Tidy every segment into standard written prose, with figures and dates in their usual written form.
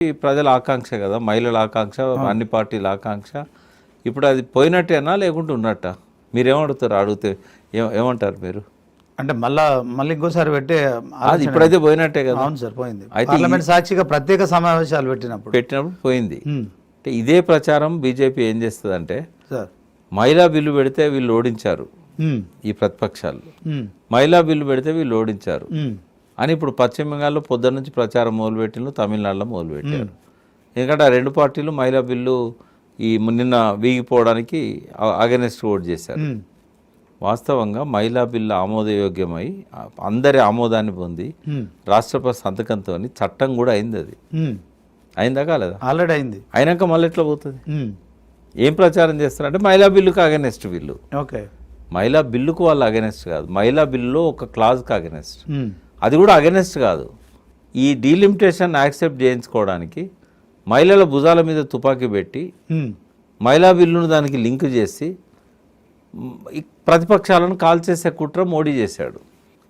ప్రజల ఆకాంక్ష కదా, మహిళల ఆకాంక్ష, అన్ని పార్టీల ఆకాంక్ష. ఇప్పుడు అది పోయినట్టేనా లేకుంటే ఉన్నట్ట? మీరేమడుగుతారు? అడిగితే ఏమంటారు మీరు? అంటే మళ్ళీ ఇంకోసారి పెట్టే అది ఇప్పుడైతే పోయినట్టే కదా. అవును సార్, పోయింది. పార్లమెంట్ సాక్షిగా ప్రత్యేక సమావేశాలు పెట్టినప్పుడు పోయింది. అంటే ఇదే ప్రచారం బీజేపీ ఏం చేస్తుందంటే, మహిళా బిల్లు పెడితే వీళ్ళు ఓడించారు ఈ ప్రతిపక్షాలు, మహిళా బిల్లు పెడితే వీళ్ళు ఓడించారు అని ఇప్పుడు పశ్చిమ బెంగాల్లో పొద్దున్న నుంచి ప్రచారం మొదలుపెట్టిన, తమిళనాడులో మొదలుపెట్టారు. ఎందుకంటే ఆ రెండు పార్టీలు మహిళా బిల్లు నిన్న వీగిపోవడానికి అగెనెస్ట్ ఓట్ చేశారు. వాస్తవంగా మహిళా బిల్లు ఆమోదయోగ్యమై అందరి ఆమోదాన్ని పొంది రాష్ట్రపతి సంతకంతో చట్టం కూడా అయింది. అది అయిందా కాలేదా? ఆల్రెడీ అయింది. అయినాక మళ్ళీ ఎట్లా పోతుంది? ఏం ప్రచారం చేస్తారంటే మహిళా బిల్లుకు అగెనెస్ట్ వీళ్ళు. ఓకే, మహిళా బిల్లుకు వాళ్ళు అగెనెస్ట్ కాదు, మహిళా బిల్లులో ఒక క్లాజ్కి అగెనెస్ట్. అది కూడా అగెనెస్ట్ కాదు. ఈ డీలిమిటేషన్ యాక్సెప్ట్ చేయించుకోవడానికి మహిళల భుజాల మీద తుపాకీ పెట్టి మహిళా బిల్లును దానికి లింక్ చేసి ప్రతిపక్షాలను కాల్ చేసే కుట్ర మోడీ చేశాడు.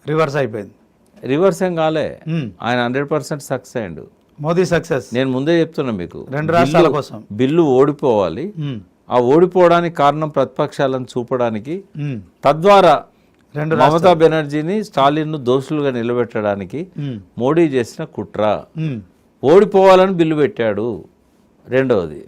రివర్స్ అయిపోయింది. రివర్స్ ఏం కాలే, ఆయన 100% సక్సెస్ అయ్యాడు. మోదీ సక్సెస్. నేను ముందే చెప్తున్నా మీకు, రెండు రాష్ట్రాల కోసం బిల్లు ఓడిపోవాలి. ఆ ఓడిపోవడానికి కారణం ప్రతిపక్షాలను చూపడానికి, తద్వారా మమతా బెనర్జీని, స్టాలిన్ ను దోషులుగా నిలబెట్టడానికి మోడీ చేసిన కుట్ర. ఓడిపోవాలని బిల్లు పెట్టాడు. రెండవది